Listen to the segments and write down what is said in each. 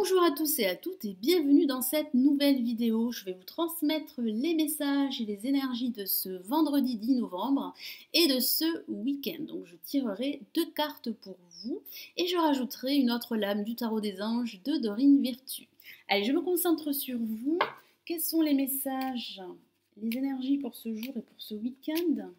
Bonjour à tous et à toutes et bienvenue dans cette nouvelle vidéo. Je vais vous transmettre les messages et les énergies de ce vendredi 10 novembre et de ce week-end. Donc je tirerai 2 cartes pour vous et je rajouterai une autre lame du tarot des anges de Dorine Virtue. Allez, je me concentre sur vous. Quels sont les messages, les énergies pour ce jour et pour ce week-end ?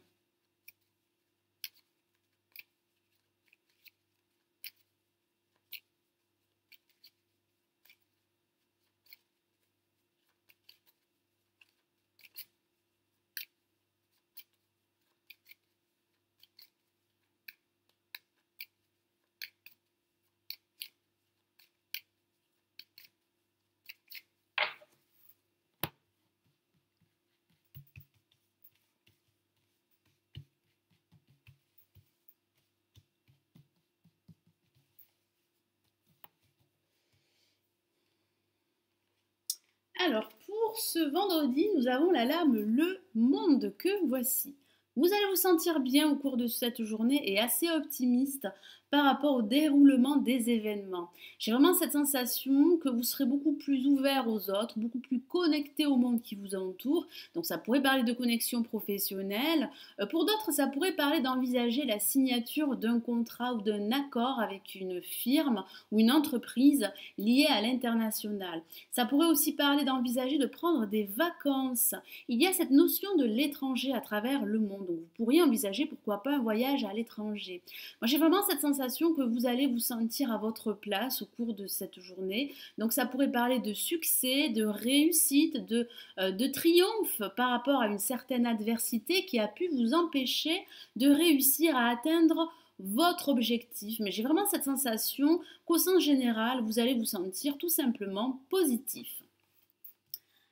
Alors, pour ce vendredi, nous avons la lame Le Monde que voici. Vous allez vous sentir bien au cours de cette journée et assez optimiste par rapport au déroulement des événements. J'ai vraiment cette sensation que vous serez beaucoup plus ouvert aux autres, beaucoup plus connecté au monde qui vous entoure. Donc ça pourrait parler de connexion professionnelle. Pour d'autres, ça pourrait parler d'envisager la signature d'un contrat ou d'un accord avec une firme ou une entreprise liée à l'international. Ça pourrait aussi parler d'envisager de prendre des vacances. Il y a cette notion de l'étranger à travers le monde. Donc vous pourriez envisager pourquoi pas un voyage à l'étranger. Moi j'ai vraiment cette sensation que vous allez vous sentir à votre place au cours de cette journée. Donc ça pourrait parler de succès, de réussite, de triomphe par rapport à une certaine adversité qui a pu vous empêcher de réussir à atteindre votre objectif. Mais j'ai vraiment cette sensation qu'au sens général, vous allez vous sentir tout simplement positif.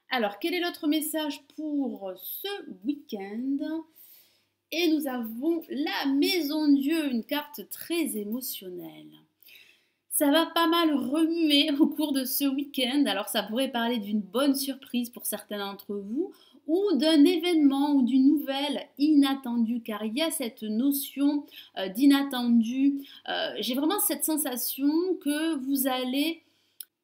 Alors, quel est l'autre message pour ce week-end ? Et nous avons la Maison Dieu, une carte très émotionnelle. Ça va pas mal remuer au cours de ce week-end. Alors ça pourrait parler d'une bonne surprise pour certains d'entre vous ou d'un événement ou d'une nouvelle inattendue, car il y a cette notion d'inattendu. J'ai vraiment cette sensation que vous allez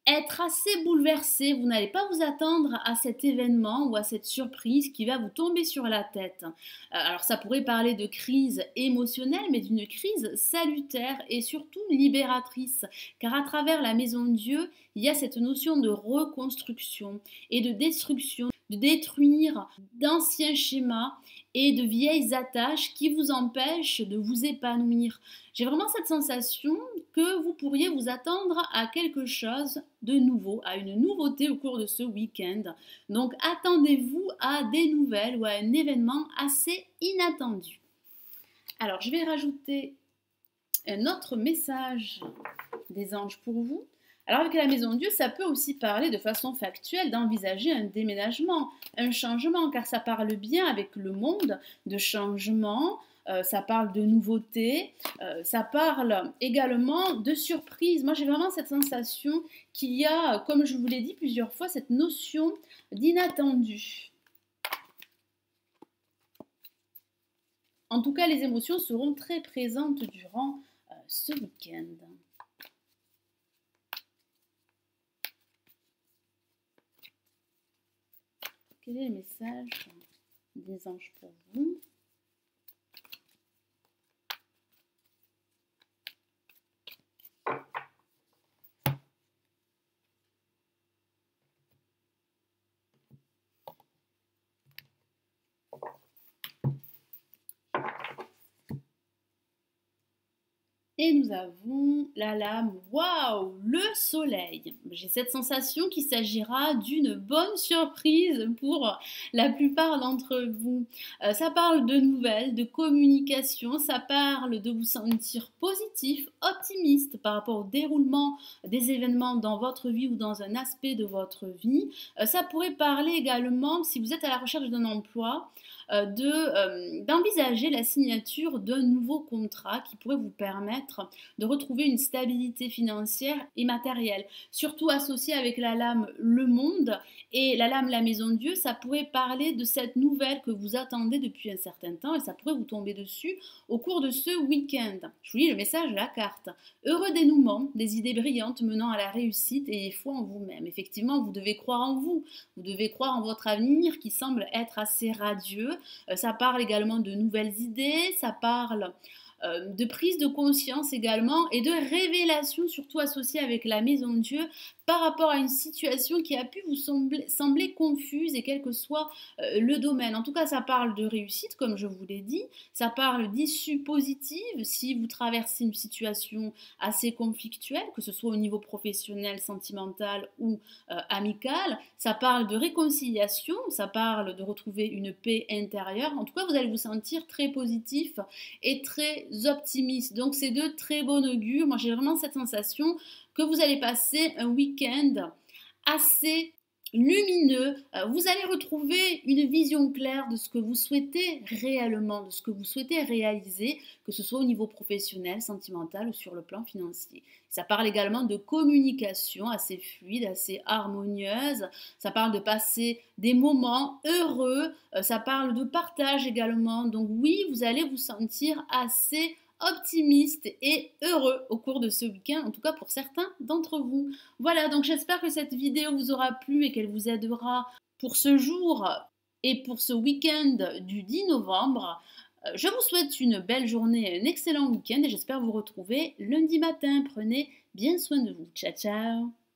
être assez bouleversé, vous n'allez pas vous attendre à cet événement ou à cette surprise qui va vous tomber sur la tête. Alors ça pourrait parler de crise émotionnelle, mais d'une crise salutaire et surtout libératrice, car à travers la Maison de Dieu, il y a cette notion de reconstruction et de destruction, de détruire d'anciens schémas et de vieilles attaches qui vous empêchent de vous épanouir. J'ai vraiment cette sensation que vous pourriez vous attendre à quelque chose de nouveau, à une nouveauté au cours de ce week-end. Donc attendez-vous à des nouvelles ou à un événement assez inattendu. Alors je vais rajouter un autre message des anges pour vous. Alors avec la Maison de Dieu, ça peut aussi parler de façon factuelle d'envisager un déménagement, un changement, car ça parle bien avec le monde de changement, ça parle de nouveautés, ça parle également de surprise. Moi j'ai vraiment cette sensation qu'il y a, comme je vous l'ai dit plusieurs fois, cette notion d'inattendu. En tout cas, les émotions seront très présentes durant ce week-end. Quel est le message des anges pour vous ? Et nous avons la lame, waouh, le soleil. J'ai cette sensation qu'il s'agira d'une bonne surprise pour la plupart d'entre vous. Ça parle de nouvelles, de communication, ça parle de vous sentir positif, optimiste par rapport au déroulement des événements dans votre vie ou dans un aspect de votre vie. Ça pourrait parler également, si vous êtes à la recherche d'un emploi, d'envisager la signature d'un nouveau contrat qui pourrait vous permettre permettre de retrouver une stabilité financière et matérielle. Surtout associé avec la lame Le Monde et la lame La Maison de Dieu, ça pourrait parler de cette nouvelle que vous attendez depuis un certain temps et ça pourrait vous tomber dessus au cours de ce week-end. Je vous lis le message de la carte. Heureux dénouement, des idées brillantes menant à la réussite et foi en vous-même. Effectivement, vous devez croire en vous, vous devez croire en votre avenir qui semble être assez radieux. Ça parle également de nouvelles idées, ça parle de prise de conscience également et de révélation surtout associée avec la Maison de Dieu par rapport à une situation qui a pu vous sembler confuse et quel que soit le domaine. En tout cas, ça parle de réussite, comme je vous l'ai dit, ça parle d'issue positive si vous traversez une situation assez conflictuelle, que ce soit au niveau professionnel, sentimental ou amical, ça parle de réconciliation, ça parle de retrouver une paix intérieure. En tout cas, vous allez vous sentir très positif et très optimiste. Donc, c'est de très bon augure. Moi, j'ai vraiment cette sensation que vous allez passer un week-end assez lumineux. Vous allez retrouver une vision claire de ce que vous souhaitez réellement, de ce que vous souhaitez réaliser, que ce soit au niveau professionnel, sentimental ou sur le plan financier. Ça parle également de communication assez fluide, assez harmonieuse. Ça parle de passer des moments heureux. Ça parle de partage également. Donc oui, vous allez vous sentir assez optimiste et heureux au cours de ce week-end, en tout cas pour certains d'entre vous. Voilà, donc j'espère que cette vidéo vous aura plu et qu'elle vous aidera pour ce jour et pour ce week-end du 10 novembre. Je vous souhaite une belle journée et un excellent week-end et j'espère vous retrouver lundi matin. Prenez bien soin de vous. Ciao, ciao!